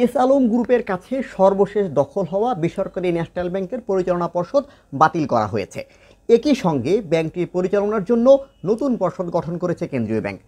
S Alam গ্রুপের কাছে সর্বশেষ দখল হওয়া বেসরকারি ন্যাশনাল ব্যাংকের পরিচালনা পর্ষদ বাতিল করা হয়েছে। একই সঙ্গে ব্যাংকটির পরিচালনার জন্য নতুন পর্ষদ গঠন করেছে কেন্দ্রীয় ব্যাংক।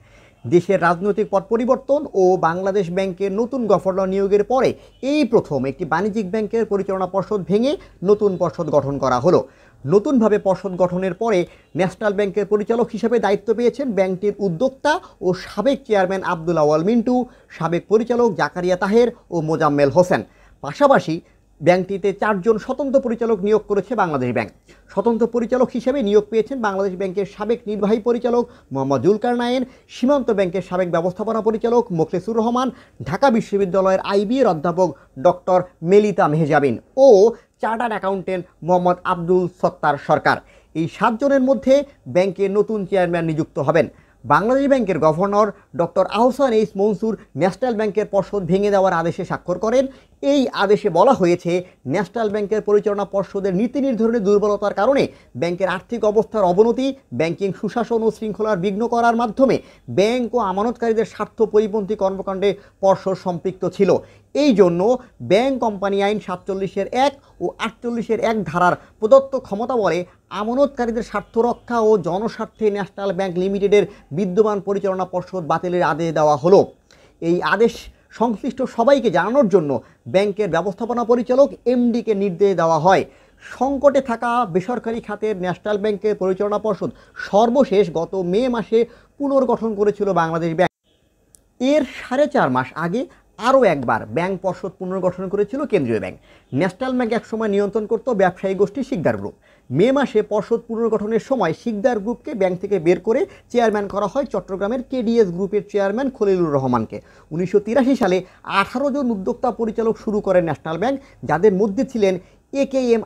দেশের রাজনৈতিক পট পরিবর্তন ও বাংলাদেশ ব্যাংকের নতুন গভর্নর নিয়োগের পরে এই প্রথম একটি বাণিজ্যিক ব্যাংকের পরিচালনা পর্ষদ ভেঙে নতুন পর্ষদ গঠন করা হলো। নতুনভাবে পর্ষদ গঠনের পরে ন্যাশনাল ব্যাংকের পরিচালক হিসেবে দায়িত্ব পেয়েছেন ব্যাংকটির উদ্যোক্তা ও সাবেক চেয়ারম্যান আব্দুল আওয়াল মিন্টু, সাবেক পরিচালক জাকারিয়া তাহের ও মোজাম্মেল হোসেন। পাশাপাশি ব্যাংকটিতে 4 জন স্বতন্ত্র পরিচালক নিয়োগ করেছে বাংলাদেশ ব্যাংক। স্বতন্ত্র পরিচালক হিসেবে নিয়োগ পেয়েছেন বাংলাদেশ ব্যাংকের সাবেক নির্বাহী পরিচালক মোহাম্মদ জুলকারনাইন, সীমান্ত ব্যাংকের সাবেক ব্যবস্থাপনা পরিচালক মোখলেসুর রহমান, ঢাকা বিশ্ববিদ্যালয়ের আইবিএর অধ্যাপক ডক্টর মেলিতা মেহজাবিন ও চার্টার্ড অ্যাকাউন্টেন্ট মোহাম্মদ আব্দুল সত্তার সরকার। এই 7 জনের মধ্যে ব্যাংকের নতুন চেয়ারম্যান নিযুক্ত হবেন। বাংলাদেশ ব্যাংকের governor doctor Ahsan H Mansur national ব্যাংকের পর্ষদ ভেঙে দেওয়ার আদেশে স্বাক্ষর করেন। এই আদেশে বলা হয়েছে, ন্যাশনাল ব্যাংকের পরিচালনা পর্ষদের নীতি নির্ধারণে দুর্বলতার কারণে ব্যাংকের আর্থিক অবস্থার অবনতি, ব্যাংকিং সুশাসন ও শৃঙ্খলার বিঘ্ন করার মাধ্যমে ব্যাংক ও আমানতকারীদের স্বার্থ পরিপন্থী কর্মকাণ্ডে পর্ষদ সম্পৃক্ত ছিল। এই জন্য ব্যাংক কোম্পানি আইন 47(1) ও 48(1) ধারার প্রদত্ত ক্ষমতা বলে আমানতকারীদের স্বার্থ রক্ষা ও জনস্বার্থে ন্যাশনাল ব্যাংক লিমিটেডের বিদ্যমান পরিচালনা পর্ষদ বাতিলের আদেশ দেওয়া হলো। এই আদেশ সংশ্লিষ্ট সবাইকে জানানোর জন্য ব্যাংকের ব্যবস্থাপনা পরিচালক এমডিকে নির্দেশ দেওয়া হয়। সংকটে থাকা বেসরকারি খাতের ন্যাশনাল ব্যাংকের পরিচালনা পর্ষদ সর্বশেষ গত মে মাসে পুনর্গঠন করেছিল বাংলাদেশ ব্যাংক। এর 4.5 মাস আগে আরও একবার ব্যাংক পর্ষদ পুনর্গঠন করেছিল কেন্দ্রীয় ব্যাংক। ন্যাশনাল ব্যাংক একসময় নিয়ন্ত্রণ করত ব্যবসায়ী গোষ্ঠী শিকদার গ্রুপ। মে মাসে পর্ষদ পুনর্গঠনের সময় শিকদার গ্রুপকে ব্যাংক থেকে বের করে চেয়ারম্যান করা হয় চট্টগ্রামের কেডিএস গ্রুপের চেয়ারম্যান খলিলুর রহমানকে। 1983 সালে 18 জন উদ্যোক্তা পরিচালক শুরু করেন ন্যাশনাল ব্যাংক, যাদের মধ্যে ছিলেন AKM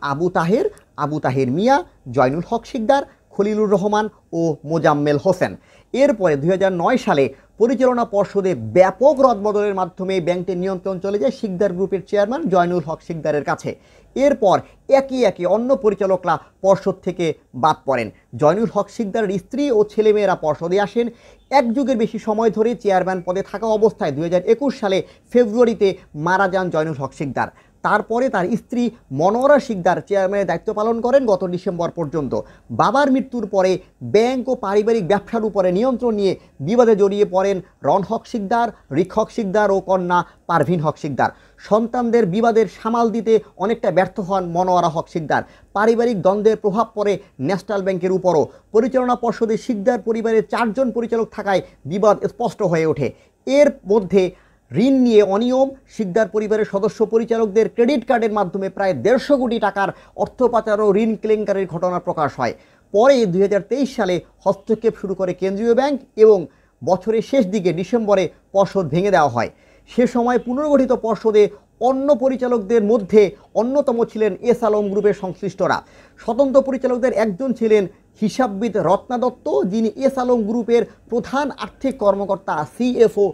আবু তাহের মিয়া, জয়নুল হক শিকদার, খলিলুর রহমান ও মোজাম্মেল হোসেন। এরপরে 2009 সালে পরিচালনা পর্ষদে ব্যাপক রদবদলের মাধ্যমে ব্যাংকের নিয়ন্ত্রণ চলে যায় শিকদার গ্রুপের চেয়ারম্যান জয়নুল হক শিকদারের কাছে। এরপর একে একে অন্য পরিচালকরা পর্ষদ থেকে বাদ পড়েন। জয়নুল হক শিকদারের স্ত্রী ও ছেলেমেয়েরা পর্ষদে আসেন। 1 যুগের বেশি সময় ধরে চেয়ারম্যান পদে থাকা অবস্থায় 2021 সালে ফেব্রুয়ারিতে মারা যান জয়নুল হক শিকদার। তারপরে তার স্ত্রী মনোয়ারা শিকদার চেয়ারম্যানের দায়িত্ব পালন করেন গত ডিসেম্বর পর্যন্ত। বাবার মৃত্যুর পরে ব্যাংক ও পারিবারিক ব্যবসার উপরে নিয়ন্ত্রণ নিয়ে বিবাদে জড়িয়ে পড়েন রন হক শিকদার, রিক হক শিকদার ও কন্যা পারভিন হক শিকদার। সন্তানদের বিবাদের সামাল দিতে অনেকটা ব্যর্থ হন মনোয়ারা হক শিকদার। পারিবারিক দ্বন্দ্বের প্রভাব পড়ে ন্যাশনাল ব্যাংকের উপরও। পরিচালনা পর্ষদে শিকদার পরিবারের 4 জন পরিচালক থাকায় বিবাদ স্পষ্ট হয়ে ওঠে। এর মধ্যে ঋণ নিয়ে অনিয়ম, শিকদার পরিবারের সদস্য পরিচালকদের ক্রেডিট কার্ডের মাধ্যমে প্রায় 150 কোটি টাকার অর্থ পাচার ও ঋণ কেলেঙ্কারির ঘটনা প্রকাশ হয়। পরে 2023 সালে হস্তক্ষেপ শুরু করে কেন্দ্রীয় ব্যাংক এবং বছরের শেষ দিকে ডিসেম্বরে পর্ষদ ভেঙে দেওয়া হয়। সে সময় পুনর্গঠিত পর্ষদে অন্য পরিচালকদের মধ্যে অন্যতম ছিলেন এস আলম গ্রুপের সংশ্লিষ্টরা। স্বতন্ত্র পরিচালকদের একজন ছিলেন হিসাববিদ রত্না দত্ত, যিনি এস আলম গ্রুপের প্রধান আর্থিক কর্মকর্তা CFO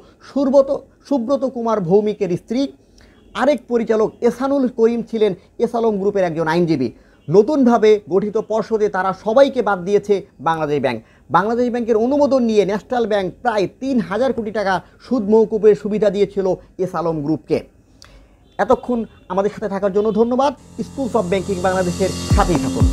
সুব্রত কুমার ভৌমিকের স্ত্রী। আরেক পরিচালক এসানুল করিম ছিলেন এস আলম গ্রুপের একজন আইনজীবী। নতুনভাবে গঠিত পর্ষদে তারা সবাইকে বাদ দিয়েছে বাংলাদেশ ব্যাংক। বাংলাদেশ ব্যাংকের অনুমোদন নিয়ে ন্যাশনাল ব্যাংক প্রায় 3000 কোটি টাকা সুদ মওকুফের সুবিধা দিয়েছিল এস আলম গ্রুপকে। এতক্ষণ আমাদের সাথে থাকার জন্য ধন্যবাদ। স্কুলস অফ ব্যাংকিং বাংলাদেশের সাথেই থাকুন।